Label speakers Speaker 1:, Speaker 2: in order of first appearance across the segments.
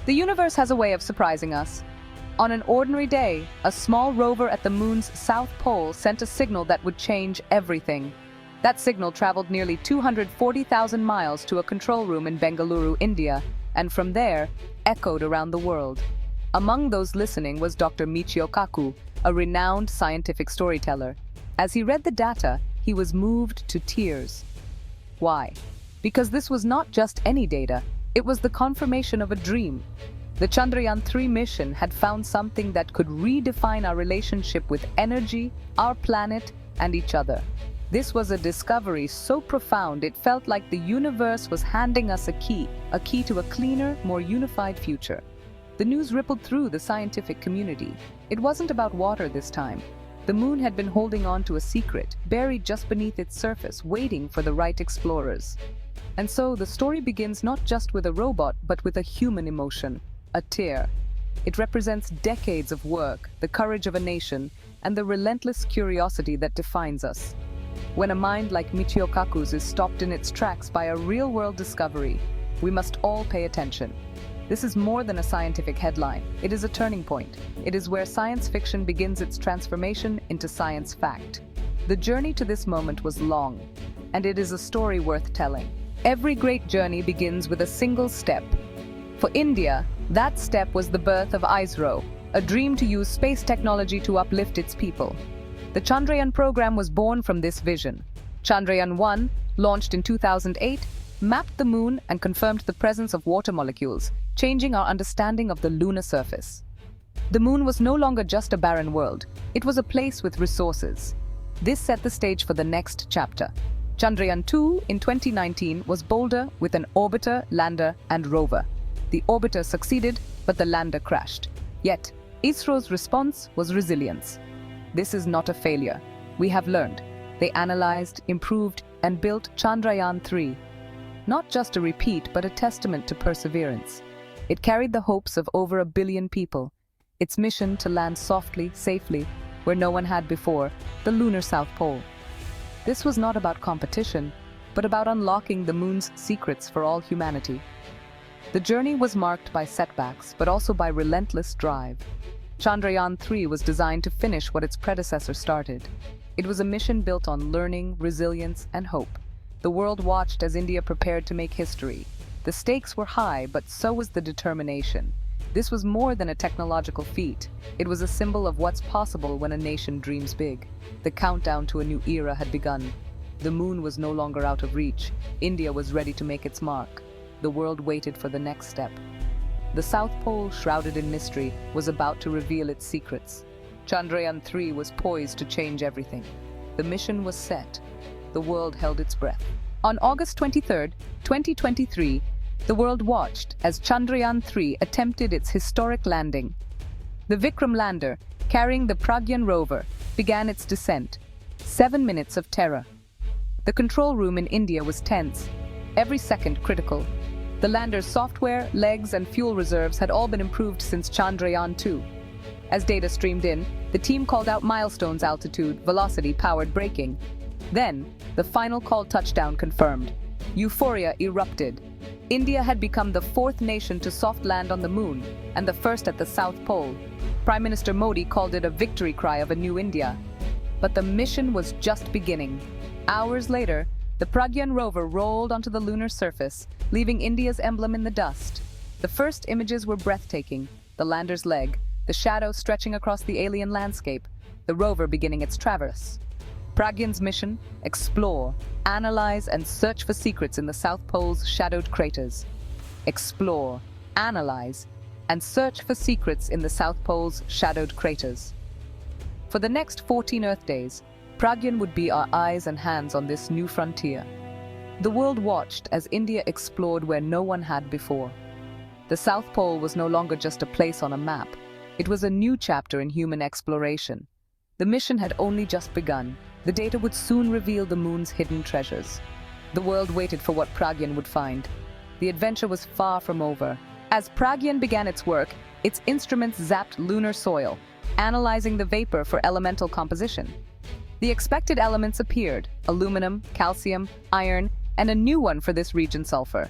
Speaker 1: The universe has a way of surprising us. On an ordinary day, a small rover at the moon's south pole sent a signal that would change everything. That signal traveled nearly 240,000 miles to a control room in Bengaluru, India, and from there, echoed around the world. Among those listening was Dr. Michio Kaku, a renowned scientific storyteller. As he read the data, he was moved to tears. Why? Because this was not just any data, it was the confirmation of a dream. The Chandrayaan-3 mission had found something that could redefine our relationship with energy, our planet, and each other. This was a discovery so profound it felt like the universe was handing us a key to a cleaner, more unified future. The news rippled through the scientific community. It wasn't about water this time. The moon had been holding on to a secret, buried just beneath its surface, waiting for the right explorers. And so the story begins not just with a robot, but with a human emotion, a tear. It represents decades of work, the courage of a nation, and the relentless curiosity that defines us. When a mind like Michio Kaku's is stopped in its tracks by a real-world discovery, we must all pay attention. This is more than a scientific headline. It is a turning point. It is where science fiction begins its transformation into science fact. The journey to this moment was long, and it is a story worth telling. Every great journey begins with a single step. For India, that step was the birth of ISRO, a dream to use space technology to uplift its people. The Chandrayaan program was born from this vision. Chandrayaan-1, launched in 2008, mapped the moon and confirmed the presence of water molecules, changing our understanding of the lunar surface. The moon was no longer just a barren world, it was a place with resources. This set the stage for the next chapter. Chandrayaan-2 in 2019 was bolder with an orbiter, lander, and rover. The orbiter succeeded, but the lander crashed. Yet, ISRO's response was resilience. This is not a failure. We have learned. They analyzed, improved, and built Chandrayaan-3. Not just a repeat, but a testament to perseverance. It carried the hopes of over 1 billion people. Its mission to land softly, safely, where no one had before, the lunar South Pole. This was not about competition, but about unlocking the moon's secrets for all humanity. The journey was marked by setbacks, but also by relentless drive. Chandrayaan-3 was designed to finish what its predecessor started. It was a mission built on learning, resilience, and hope. The world watched as India prepared to make history. The stakes were high, but so was the determination. This was more than a technological feat. It was a symbol of what's possible when a nation dreams big. The countdown to a new era had begun. The moon was no longer out of reach. India was ready to make its mark. The world waited for the next step. The South Pole, shrouded in mystery, was about to reveal its secrets. Chandrayaan-3 was poised to change everything. The mission was set. The world held its breath. On August 23, 2023, the world watched as Chandrayaan-3 attempted its historic landing. The Vikram lander, carrying the Pragyan rover, began its descent. 7 minutes of terror. The control room in India was tense, every second critical. The lander's software, legs, and fuel reserves had all been improved since Chandrayaan-2. As data streamed in, the team called out milestones: altitude, velocity, powered braking. Then, the final call touchdown confirmed. Euphoria erupted. India had become the 4th nation to soft land on the moon, and the first at the South Pole. Prime Minister Modi called it a victory cry of a new India. But the mission was just beginning. Hours later, the Pragyan rover rolled onto the lunar surface, leaving India's emblem in the dust. The first images were breathtaking: the lander's leg, the shadow stretching across the alien landscape, the rover beginning its traverse. Pragyan's mission: explore, analyze, and search for secrets in the South Pole's shadowed craters. Explore, analyze, and search for secrets in the South Pole's shadowed craters. For the next 14 Earth days, Pragyan would be our eyes and hands on this new frontier. The world watched as India explored where no one had before. The South Pole was no longer just a place on a map. It was a new chapter in human exploration. The mission had only just begun. The data would soon reveal the moon's hidden treasures. The world waited for what Pragyan would find. The adventure was far from over. As Pragyan began its work, its instruments zapped lunar soil, analyzing the vapor for elemental composition. The expected elements appeared: aluminum, calcium, iron, and a new one for this region: sulfur.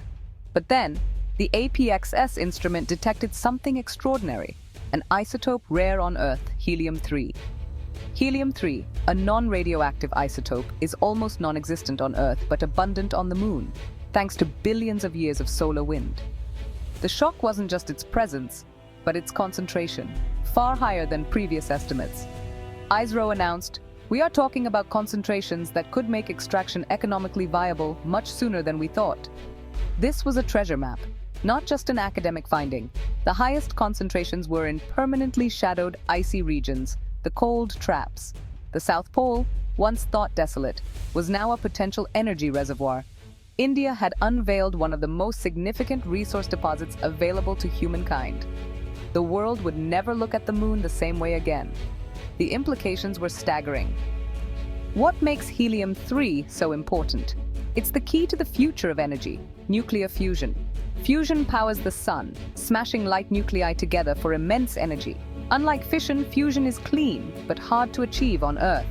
Speaker 1: But then, The APXS instrument detected something extraordinary, an isotope rare on Earth, helium-3. Helium-3, a non-radioactive isotope, is almost non-existent on Earth but abundant on the Moon, thanks to billions of years of solar wind. The shock wasn't just its presence, but its concentration, far higher than previous estimates. ISRO announced, "We are talking about concentrations that could make extraction economically viable much sooner than we thought." This was a treasure map, not just an academic finding. The highest concentrations were in permanently shadowed icy regions, the cold traps. The South Pole, once thought desolate, was now a potential energy reservoir. India had unveiled one of the most significant resource deposits available to humankind. The world would never look at the Moon the same way again. The implications were staggering. What makes helium-3 so important? It's the key to the future of energy, nuclear fusion. Fusion powers the sun, smashing light nuclei together for immense energy. Unlike fission, fusion is clean, but hard to achieve on Earth.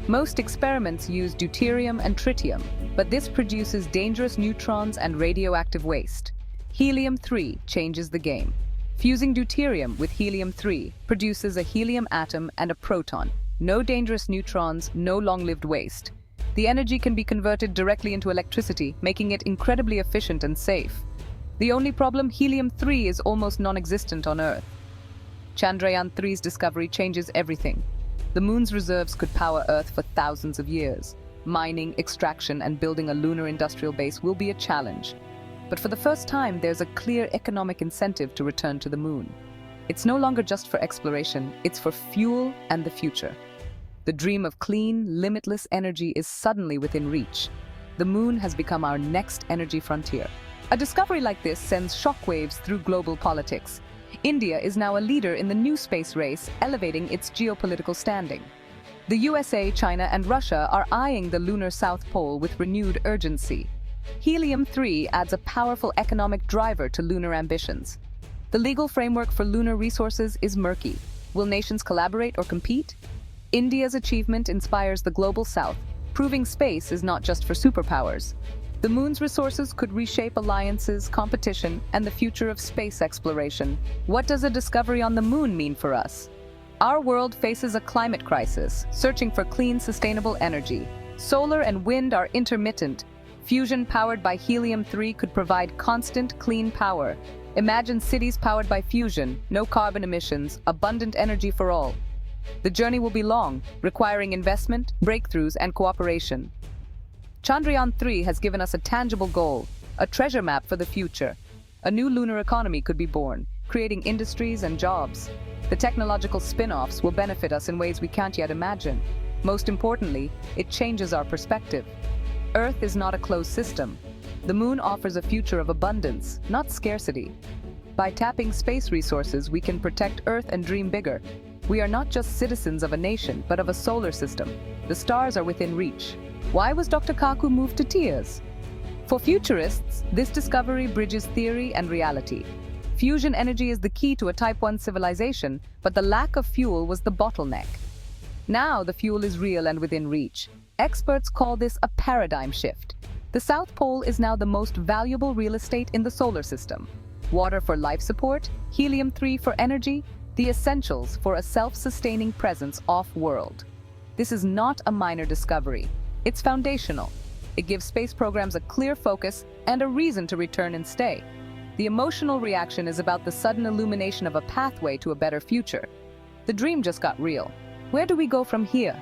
Speaker 1: Most experiments use deuterium and tritium, but this produces dangerous neutrons and radioactive waste. Helium-3 changes the game. Fusing deuterium with helium-3 produces a helium atom and a proton. No dangerous neutrons, no long-lived waste. The energy can be converted directly into electricity, making it incredibly efficient and safe. The only problem, helium-3 is almost non-existent on Earth. Chandrayaan-3's discovery changes everything. The Moon's reserves could power Earth for thousands of years. Mining, extraction, and building a lunar industrial base will be a challenge. But for the first time, there's a clear economic incentive to return to the Moon. It's no longer just for exploration, it's for fuel and the future. The dream of clean, limitless energy is suddenly within reach. The Moon has become our next energy frontier. A discovery like this sends shockwaves through global politics. India is now a leader in the new space race, elevating its geopolitical standing. The USA, China, and Russia are eyeing the lunar South Pole with renewed urgency. Helium-3 adds a powerful economic driver to lunar ambitions. The legal framework for lunar resources is murky. Will nations collaborate or compete? India's achievement inspires the global South, proving space is not just for superpowers. The Moon's resources could reshape alliances, competition, and the future of space exploration. What does a discovery on the Moon mean for us? Our world faces a climate crisis, searching for clean, sustainable energy. Solar and wind are intermittent. Fusion powered by helium-3 could provide constant, clean power. Imagine cities powered by fusion, no carbon emissions, abundant energy for all. The journey will be long, requiring investment, breakthroughs, and cooperation. Chandrayaan-3 has given us a tangible goal, a treasure map for the future. A new lunar economy could be born, creating industries and jobs. The technological spin-offs will benefit us in ways we can't yet imagine. Most importantly, it changes our perspective. Earth is not a closed system. The Moon offers a future of abundance, not scarcity. By tapping space resources, we can protect Earth and dream bigger. We are not just citizens of a nation, but of a solar system. The stars are within reach. Why was Dr. Kaku moved to tears? For futurists, this discovery bridges theory and reality. Fusion energy is the key to a Type 1 civilization, but the lack of fuel was the bottleneck. Now the fuel is real and within reach. Experts call this a paradigm shift. The South Pole is now the most valuable real estate in the solar system. Water for life support, helium-3 for energy, the essentials for a self-sustaining presence off-world. This is not a minor discovery. It's foundational. It gives space programs a clear focus and a reason to return and stay. The emotional reaction is about the sudden illumination of a pathway to a better future. The dream just got real. Where do we go from here?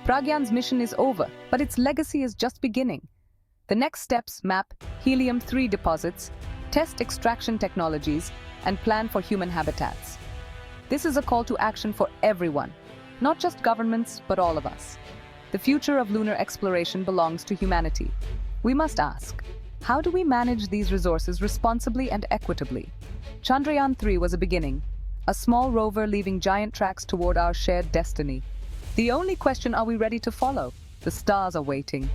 Speaker 1: Pragyan's mission is over, but its legacy is just beginning. The next steps map helium-3 deposits, test extraction technologies, and plan for human habitats. This is a call to action for everyone, not just governments, but all of us. The future of lunar exploration belongs to humanity. We must ask, how do we manage these resources responsibly and equitably? Chandrayaan-3 was a beginning, a small rover leaving giant tracks toward our shared destiny. The only question, are we ready to follow? The stars are waiting.